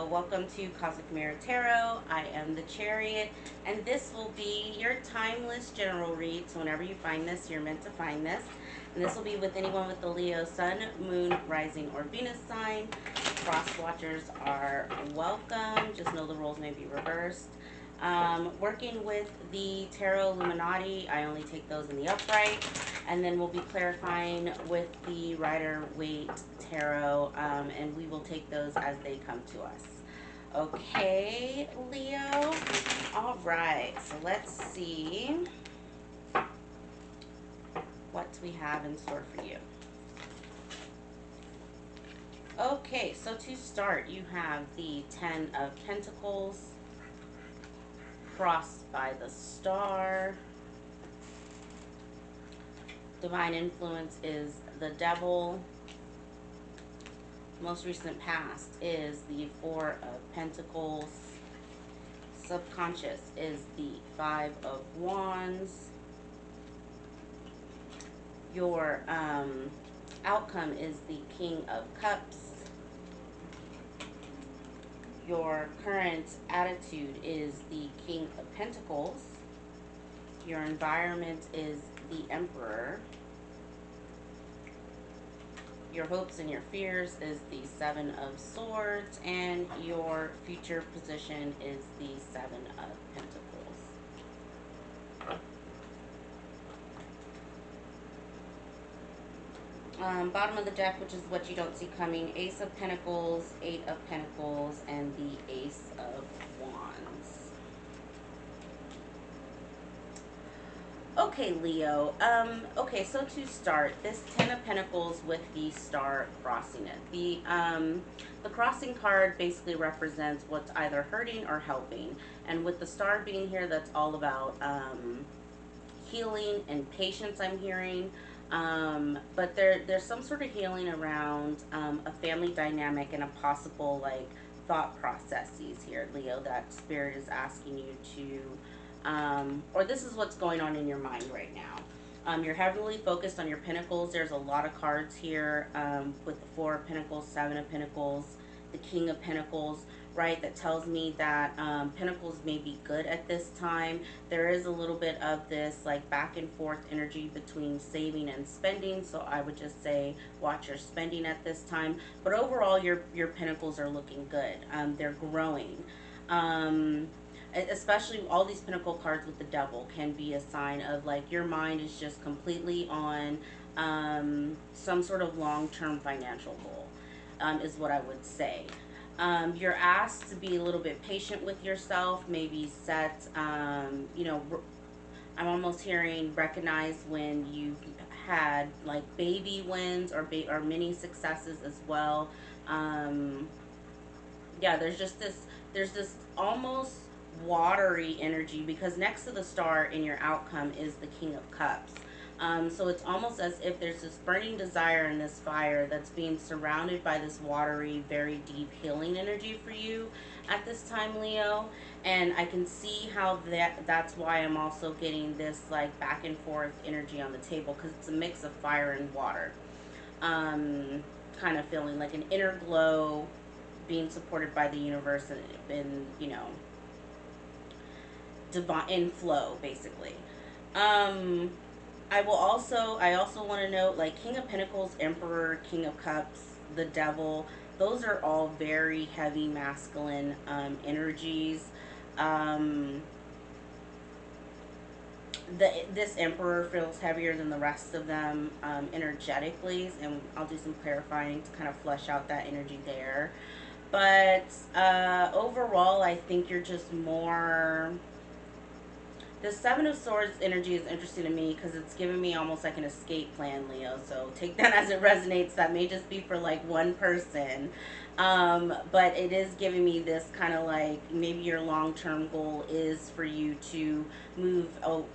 Leo. Welcome to Cosmic Mirror Tarot. I am the Chariot, and this will be your timeless general read. So, whenever you find this, you're meant to find this. And this will be with anyone with the Leo Sun, Moon, Rising, or Venus sign. Cross watchers are welcome. Just know the roles may be reversed. Working with the Tarot Illuminati, I only take those in the upright. And then we'll be clarifying with the Rider-Waite Tarot, and we will take those as they come to us. Okay, Leo. All right, so let's see what we have in store for you. Okay, so to start, you have the Ten of Pentacles, crossed by the Star. Divine influence is the Devil. Most recent past is the Four of Pentacles. Subconscious is the Five of Wands. Your outcome is the King of Cups. Your current attitude is the King of Pentacles. Your environment is the Emperor. Your hopes and your fears is the Seven of Swords, and your future position is the Seven of Pentacles. Bottom of the deck, which is what you don't see coming, Ace of Pentacles, Eight of Pentacles, and the Ace of Wands. Okay, Leo. Okay, so to start, this Ten of Pentacles with the Star crossing it. The crossing card basically represents what's either hurting or helping. And with the Star being here, that's all about healing and patience, I'm hearing. But there's some sort of healing around a family dynamic and a possible, like, thought processes here, Leo, that Spirit is asking you to... or this is what's going on in your mind right now. You're heavily focused on your Pentacles. There's a lot of cards here with the Four of Pentacles, Seven of Pentacles, the King of Pentacles, right? That tells me that Pentacles may be good at this time. There is a little bit of this like back and forth energy between saving and spending. So I would just say watch your spending at this time. But overall, your Pentacles are looking good. They're growing. Especially all these Pentacle cards with the Devil can be a sign of like your mind is just completely on some sort of long-term financial goal, is what I would say. You're asked to be a little bit patient with yourself, maybe set, you know, I'm almost hearing recognize when you've had like baby wins or mini successes as well. Yeah, there's this almost watery energy because next to the Star in your outcome is the King of Cups. So it's almost as if there's this burning desire and this fire that's being surrounded by this watery, very deep healing energy for you at this time, Leo. And I can see how that's why I'm also getting this like back and forth energy on the table, because it's a mix of fire and water. Kind of feeling like an inner glow, being supported by the universe and you know, divine in flow, basically. I also want to note, like, King of Pentacles, Emperor, King of Cups, the Devil, those are all very heavy masculine energies. This Emperor feels heavier than the rest of them energetically, and I'll do some clarifying to kind of flesh out that energy there. But overall, I think you're just more... The Seven of Swords energy is interesting to me because it's giving me almost like an escape plan, Leo. So take that as it resonates. That may just be for like one person. But it is giving me this kind of like maybe your long-term goal is for you to move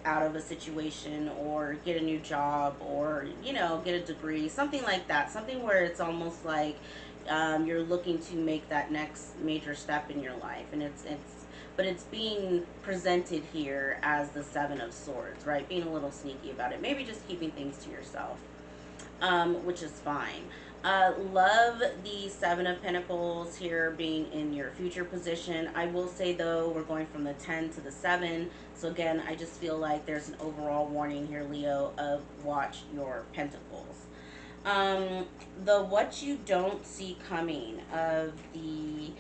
out of a situation or get a new job or, you know, get a degree, something like that. Something where it's almost like you're looking to make that next major step in your life. And but it's being presented here as the Seven of Swords, right? Being a little sneaky about it. Maybe just keeping things to yourself. which is fine. Love the Seven of Pentacles here being in your future position. I will say though, we're going from the 10 to the 7. So again, I just feel like there's an overall warning here, Leo, of watch your pentacles. The what you don't see coming of the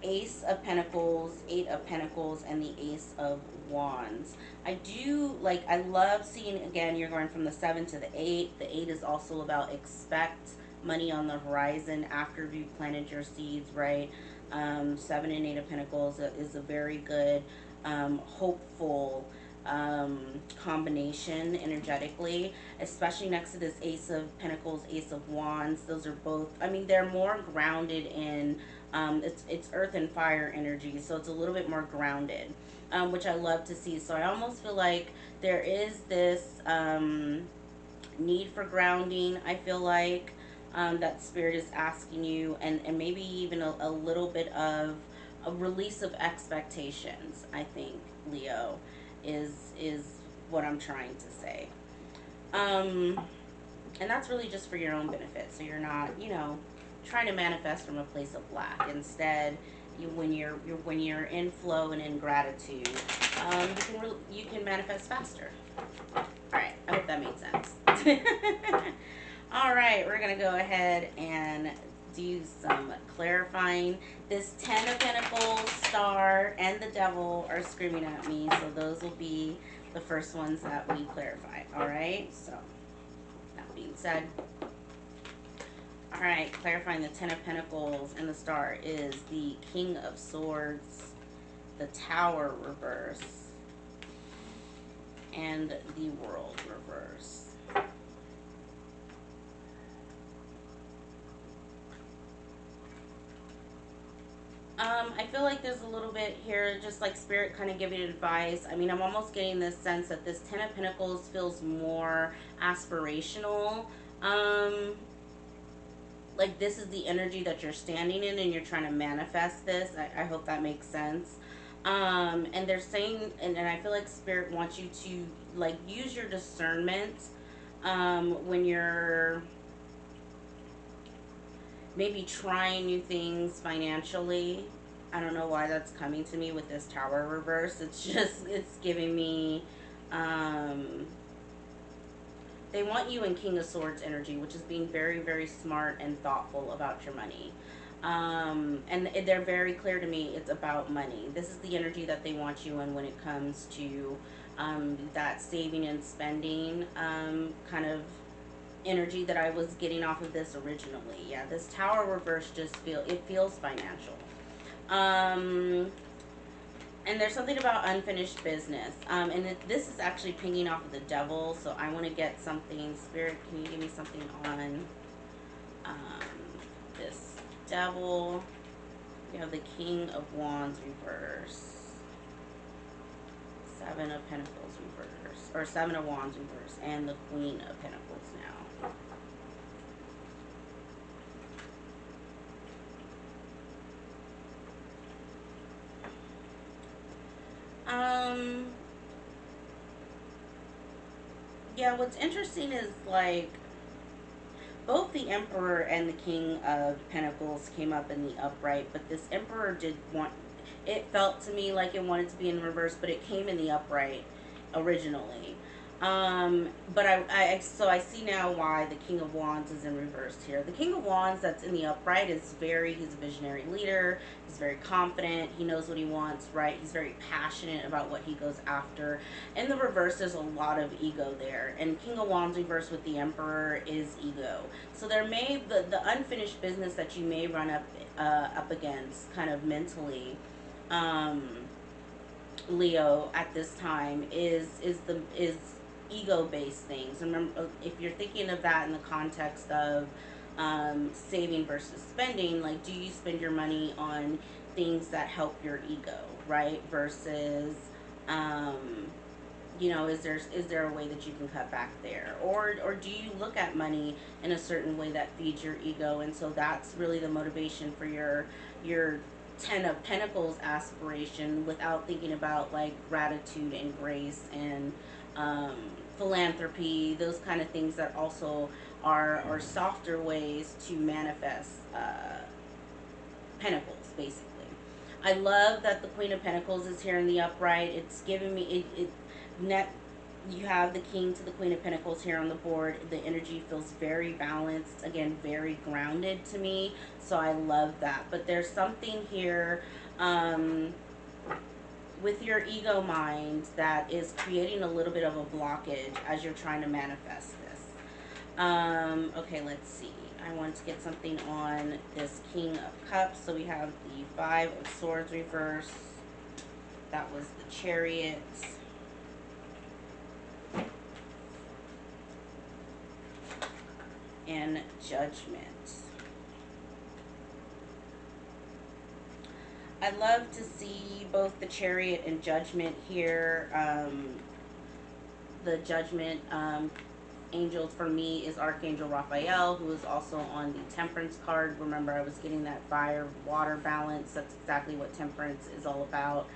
Ace of Pentacles, Eight of Pentacles, and the Ace of Wands. I do, like, I love seeing, again, you're going from the 7 to the 8. The 8 is also about expect money on the horizon after you've planted your seeds, right? 7 and 8 of Pentacles is a very good, hopeful combination energetically, especially next to this Ace of Pentacles, Ace of Wands. Those are both, I mean, they're more grounded in, it's earth and fire energy, so it's a little bit more grounded, which I love to see. So I almost feel like there is this need for grounding, I feel like, that Spirit is asking you, and maybe even a little bit of a release of expectations, I think, Leo, is what I'm trying to say. And that's really just for your own benefit, so you're not, you know, trying to manifest from a place of lack. Instead, when you're in flow and in gratitude, you can manifest faster. All right, I hope that made sense. All right, we're gonna go ahead and do some clarifying. This 10 of Pentacles, Star, and the Devil are screaming at me, so those will be the first ones that we clarify. All right, so that being said, all right, clarifying the 10 of Pentacles and the Star is the King of Swords, the Tower reverse, and the World reverse. I feel like there's a little bit here, just like Spirit kind of giving advice. I mean, I'm almost getting this sense that this 10 of Pentacles feels more aspirational. Like this is the energy that you're standing in and you're trying to manifest this. I hope that makes sense. And they're saying, and I feel like Spirit wants you to like use your discernment when you're maybe trying new things financially. I don't know why that's coming to me with this Tower reverse. It's just, it's giving me, they want you in King of Swords energy, which is being very, very smart and thoughtful about your money. And they're very clear to me, it's about money. This is the energy that they want you in when it comes to that saving and spending kind of energy that I was getting off of this originally. Yeah, this Tower reverse just feels financial. And there's something about unfinished business. And this is actually pinging off of the Devil, so I want to get something. Spirit, can you give me something on this Devil? We have the King of Wands reverse, 7 of Pentacles reverse, or 7 of Wands reverse, and the Queen of Pentacles now. Yeah, what's interesting is like both the Emperor and the King of Pentacles came up in the upright, but this Emperor did want, it felt to me like it wanted to be in reverse, but it came in the upright originally. But so I see now why the King of Wands is in reverse here. The King of Wands that's in the upright is he's a visionary leader. He's very confident. He knows what he wants, right? He's very passionate about what he goes after. In the reverse, there's a lot of ego there. And King of Wands reverse with the Emperor is ego. So there may, the unfinished business that you may run up against kind of mentally, Leo, at this time is ego-based things. Remember, if you're thinking of that in the context of saving versus spending, like, do you spend your money on things that help your ego, right? Versus, you know, is there a way that you can cut back there, or do you look at money in a certain way that feeds your ego? And so that's really the motivation for your 10 of Pentacles aspiration, without thinking about like gratitude and grace and philanthropy, those kind of things that also are softer ways to manifest Pentacles, basically. I love that the Queen of Pentacles is here in the upright. It's giving me net. You have the King to the Queen of Pentacles here on the board. The energy feels very balanced, again, very grounded to me. So I love that. But there's something here with your ego mind that is creating a little bit of a blockage as you're trying to manifest this. Okay, let's see. I wanted to get something on this King of Cups. So we have the Five of Swords reverse. That was the Chariot. And Judgment. I love to see both the Chariot and Judgment here. The Judgment angel for me is Archangel Raphael, who is also on the Temperance card. Remember, I was getting that fire-water balance. That's exactly what Temperance is all about.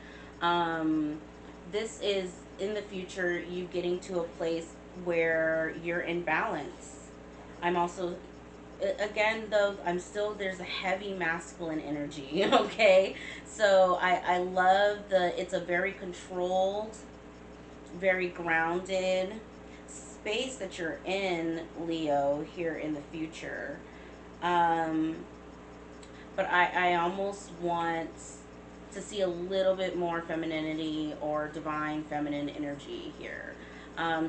This is, in the future, you getting to a place where you're in balance. I'm also, again, though, there's a heavy masculine energy, okay? So I love it's a very controlled, very grounded space that you're in, Leo, here in the future. But I almost want to see a little bit more femininity or divine feminine energy here.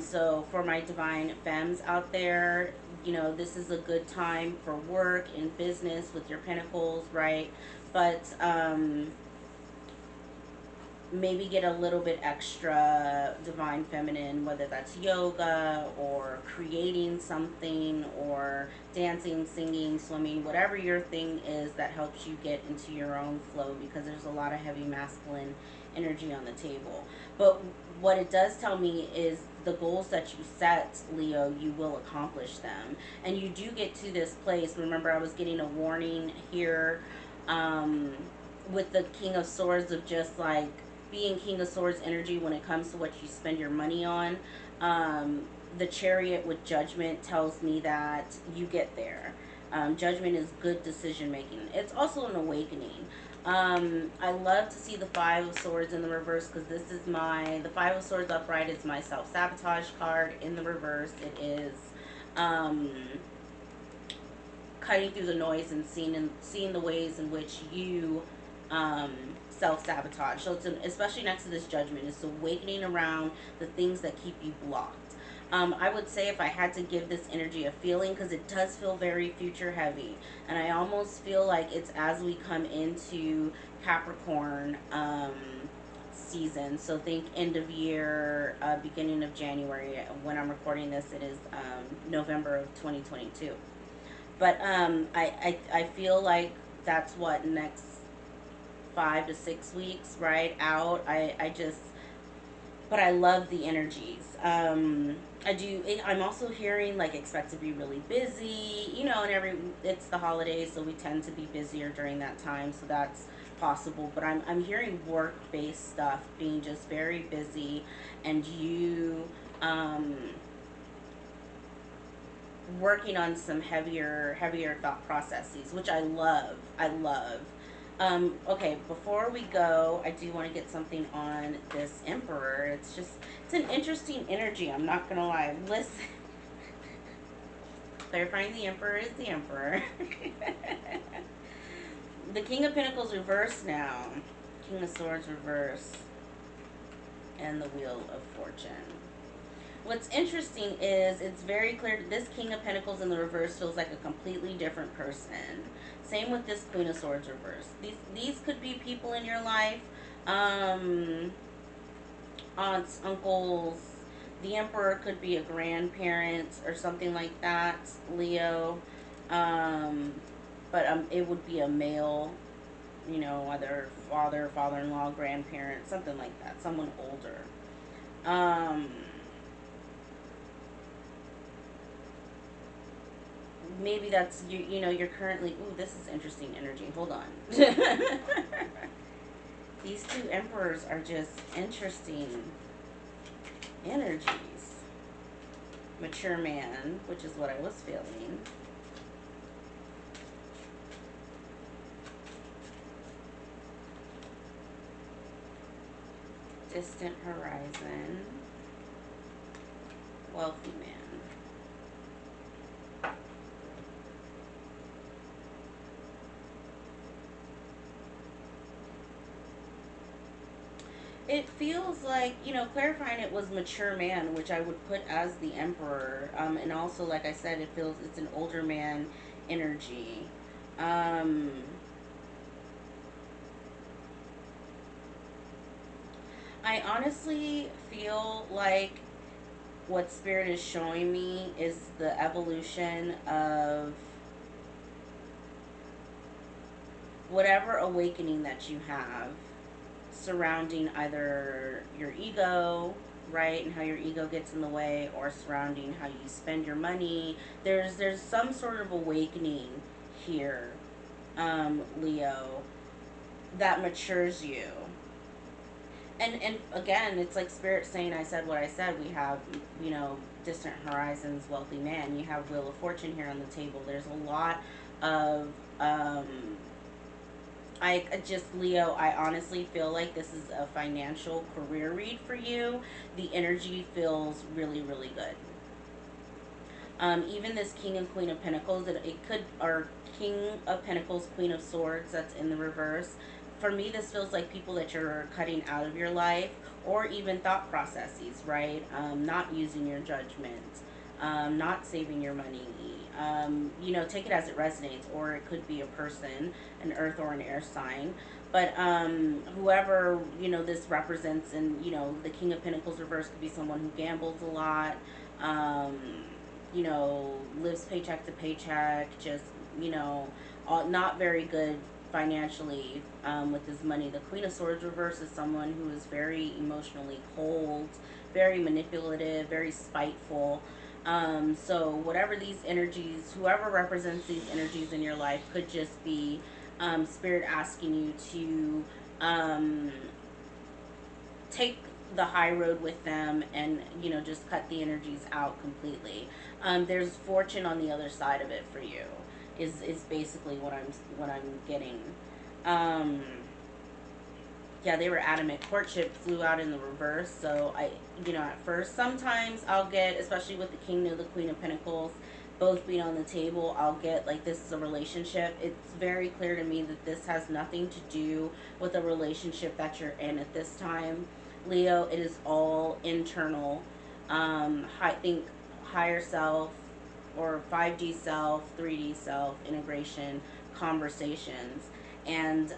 So for my divine femmes out there, you know, this is a good time for work and business with your pentacles, right? But maybe get a little bit extra divine feminine, whether that's yoga or creating something or dancing, singing, swimming, whatever your thing is that helps you get into your own flow, because there's a lot of heavy masculine energy on the table. But what it does tell me is the goals that you set, Leo, you will accomplish them. And you do get to this place. Remember, I was getting a warning here with the King of Swords of just like being King of Swords energy when it comes to what you spend your money on. The Chariot with Judgment tells me that you get there. Judgment is good decision making. It's also an awakening. I love to see the Five of Swords in the reverse, because this is the Five of Swords upright is my self-sabotage card. In the reverse, it is cutting through the noise and seeing the ways in which you self-sabotage. So it's especially next to this Judgment, it's awakening around the things that keep you blocked. I would say, if I had to give this energy a feeling, because it does feel very future heavy, and I almost feel like it's as we come into Capricorn season. So think end of year, beginning of January. When I'm recording this, it is November of 2022. But I feel like that's what, next 5 to 6 weeks, right, out. But I love the energies. I'm also hearing, like, expect to be really busy, you know, and it's the holidays, so we tend to be busier during that time, so that's possible. But I'm hearing work-based stuff being just very busy, and you working on some heavier thought processes, which I love. Okay, before we go, I do want to get something on this Emperor. It's an interesting energy, I'm not gonna lie. Listen, clarifying, the Emperor is the Emperor. The King of Pentacles reverse now. King of Swords reverse. And the Wheel of Fortune. What's interesting is it's very clear that this King of Pentacles in the reverse feels like a completely different person. Same with this Queen of Swords reverse. These could be people in your life, aunts, uncles. The Emperor could be a grandparent or something like that, Leo. But it would be a male, you know, either father, father-in-law, grandparent, something like that, someone older. Maybe that's you know, you're currently, ooh, this is interesting energy. Hold on. These two Emperors are just interesting energies. Mature man, which is what I was feeling. Distant horizon. Wealthy man. It feels like, clarifying it was mature man, which I would put as the emperor. And also, like I said, it feels it's an older man energy. Um, I honestly feel like what spirit is showing me is the evolution of whatever awakening that you have surrounding either your ego, right, and how your ego gets in the way, or surrounding how you spend your money. There's some sort of awakening here, Leo, that matures you. And again, it's like spirit saying, I said what I said. We have, distant horizons, wealthy man. You have Wheel of Fortune here on the table. There's a lot of I just, Leo, I honestly feel like this is a financial career read for you. The energy feels really, really good. Even this King and Queen of Pentacles, it could, or King of Pentacles, Queen of Swords, that's in the reverse. For me, this feels like people that you're cutting out of your life, or even thought processes, right? Not using your judgment, not saving your money. Take it as it resonates, or it could be a person, an earth or an air sign. But whoever, this represents, and, the King of Pentacles reverse could be someone who gambles a lot. Um, Lives paycheck to paycheck, just, not very good financially with his money. The Queen of Swords reverse is someone who is very emotionally cold, very manipulative, very spiteful. So whatever these energies, whoever represents these energies in your life, could just be spirit asking you to take the high road with them, and just cut the energies out completely. There's fortune on the other side of it for you, is basically what I'm getting. um yeah, they were adamant. Courtship flew out in the reverse. So at first, sometimes I'll get, especially with the King of the Queen of Pentacles both being on the table, I'll get like, this is a relationship. It's very clear to me that this has nothing to do with a relationship that you're in at this time, Leo. It is all internal. I think higher self, or 5D self, 3D self, integration, conversations. And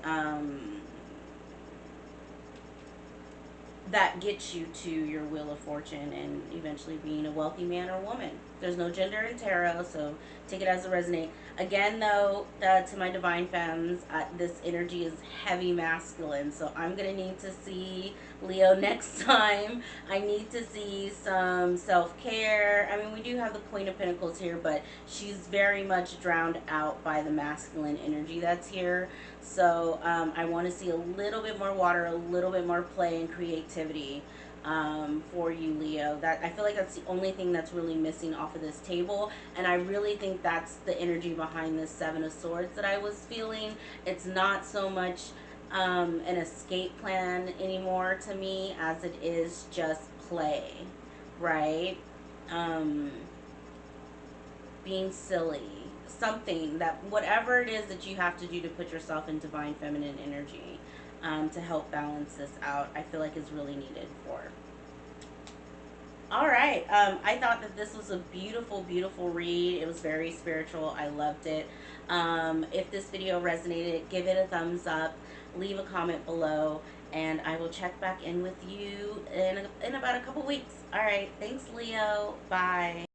that gets you to your Wheel of Fortune, and eventually being a wealthy man or woman. There's no gender in tarot, so take it as it resonates. Again, though, to my divine femmes, this energy is heavy masculine, so I'm going to need to see Leo next time. I need to see some self-care. I mean, we do have the Queen of Pentacles here, but she's very much drowned out by the masculine energy that's here. So I want to see a little bit more water, a little bit more play and creativity for you, Leo. That, I feel like that's the only thing that's really missing off of this table, and I really think that's the energy behind this Seven of Swords that I was feeling. It's not so much an escape plan anymore to me, as it is just play, right? Um, Being silly, something that, whatever it is that you have to do to put yourself in divine feminine energy, to help balance this out, I feel like is really needed for. All right. I thought that this was a beautiful, beautiful read. It was very spiritual. I loved it. If this video resonated, give it a thumbs up, leave a comment below, and I will check back in with you in about a couple weeks. All right. Thanks, Leo. Bye.